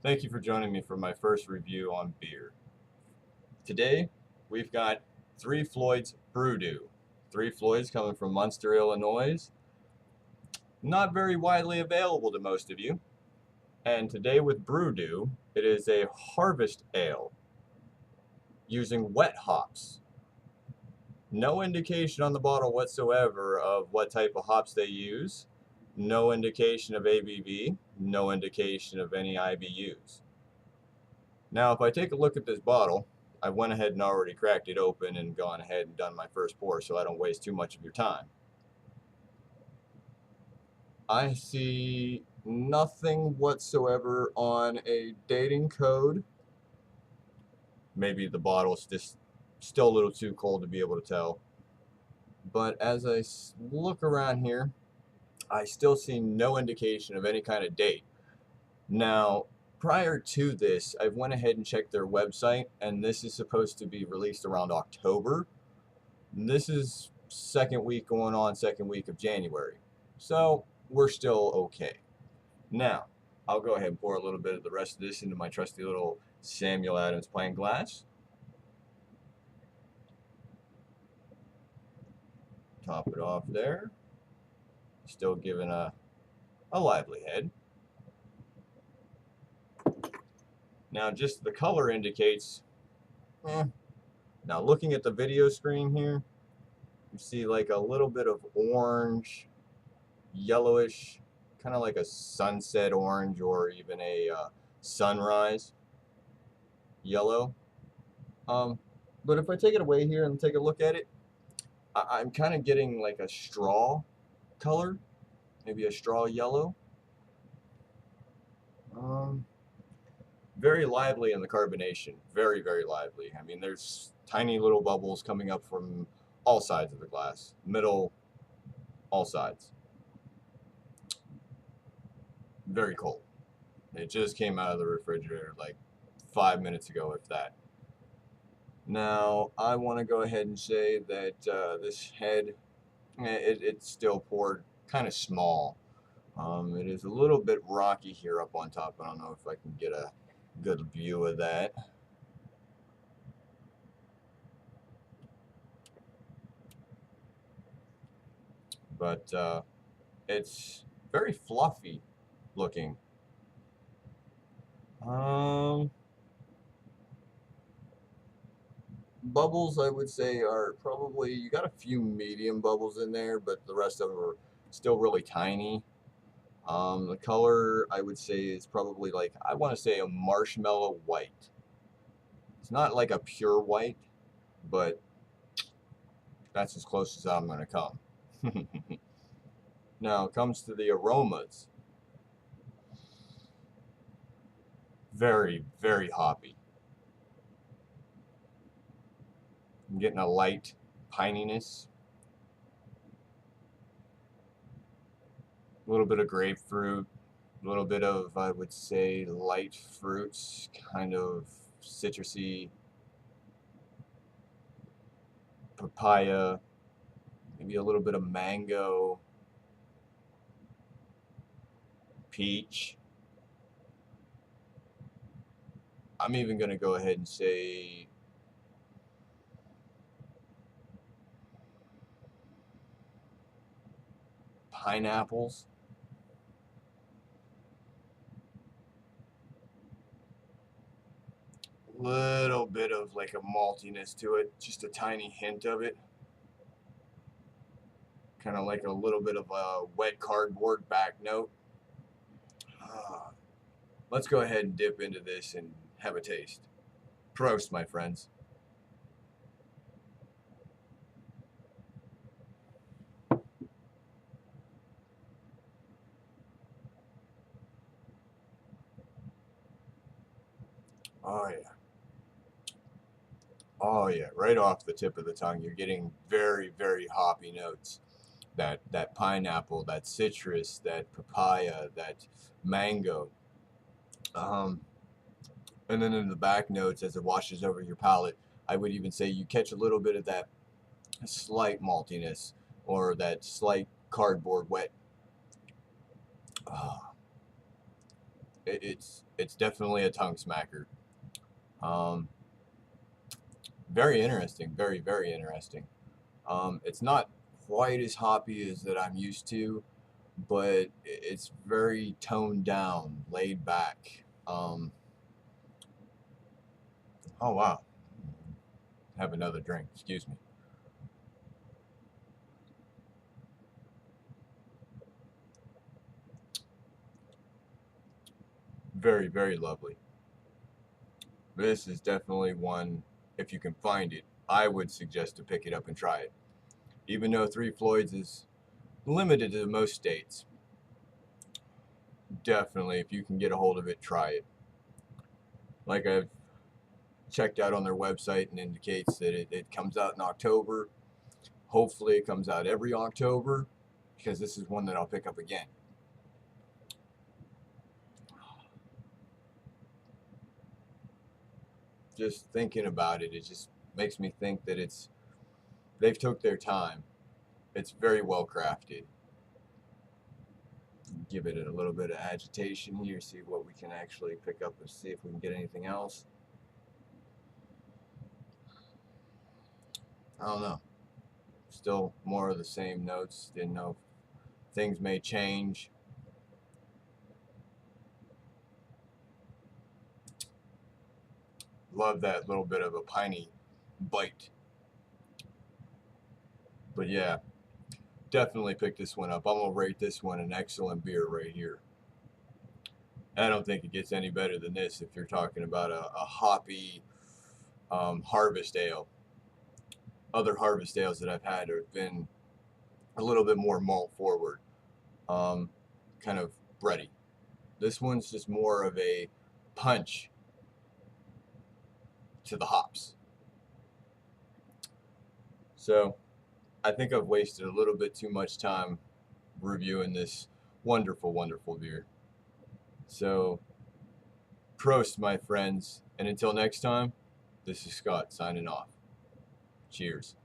Thank you for joining me for my first review on beer. Today, we've got three Floyds Broo. Three Floyds coming from Munster, Illinois. Not very widely available to most of you. And today with Brewdew, it is a harvest ale using wet hops. No indication on the bottle whatsoever of what type of hops they use. No indication of ABV. No indication of any IBUs. Now, if I take a look at this bottle, I went ahead and already cracked it open and gone ahead and done my first pour so I don't waste too much of your time. I see nothing whatsoever on a dating code. Maybe the bottle's just still a little too cold to be able to tell. But as I look around here, I still see no indication of any kind of date. Now, prior to this, I went ahead and checked their website, and this is supposed to be released around October. This is second week of January. So we're still okay. Now, I'll go ahead and pour a little bit of the rest of this into my trusty little Samuel Adams pint glass. Top it off there. Still giving a lively head. Now, just the color indicates, Now, looking at the video screen here, you see like a little bit of orange, yellowish, kind of like a sunset orange or even a sunrise yellow. But if I take it away here and take a look at it, I'm kind of getting like a straw color, maybe a straw yellow. Very lively in the carbonation, very, very lively. I mean, there's tiny little bubbles coming up from all sides of the glass, middle, all sides. Very cold. It just came out of the refrigerator like 5 minutes ago, if that. Now, I want to go ahead and say that this head, it's still poured kind of small. It is a little bit rocky here up on top. I don't know if I can get a good view of that. But it's very fluffy looking. Bubbles, I would say, are probably, you got a few medium bubbles in there, but the rest of them are still really tiny. The color, I would say, is probably like, I want to say a marshmallow white. It's not like a pure white, but that's as close as I'm going to come. Now, it comes to the aromas. Very, very hoppy. I'm getting a light pininess. A little bit of grapefruit. A little bit of, I would say, light fruits, kind of citrusy. Papaya. Maybe a little bit of mango. Peach. I'm even going to go ahead and say pineapples. Little bit of like a maltiness to it, just a tiny hint of it. Kind of like a little bit of a wet cardboard back note. Let's go ahead and dip into this and have a taste. Prost, my friends. Oh yeah. Oh yeah, right off the tip of the tongue, you're getting very, very hoppy notes. That pineapple, that citrus, that papaya, that mango. Um, and then in the back notes, as it washes over your palate, I would even say you catch a little bit of that slight maltiness or that slight cardboard wet. Oh, it's definitely a tongue smacker. Um, Very interesting, very interesting. It's not quite as hoppy as that I'm used to, but it's very toned down, laid back. Oh wow, have another drink. Excuse me. Very lovely. This is definitely one. If you can find it, I would suggest to pick it up and try it. Even though Three Floyds is limited to most states, definitely if you can get a hold of it, try it. Like I've checked out on their website and indicates that it comes out in October. Hopefully it comes out every October because this is one that I'll pick up again. Just thinking about it, it just makes me think that they've took their time. It's very well crafted. Give it a little bit of agitation here, see what we can actually pick up and see if we can get anything else. I don't know. Still more of the same notes. Didn't know if things may change. Love that little bit of a piney bite. But yeah, definitely pick this one up. I'm going to rate this one an excellent beer right here. I don't think it gets any better than this if you're talking about a hoppy harvest ale. Other harvest ales that I've had have been a little bit more malt forward, um, kind of bready. This one's just more of a punch to the hops. So I think I've wasted a little bit too much time reviewing this wonderful beer. So, prost, my friends. And until next time, this is Scott signing off. Cheers.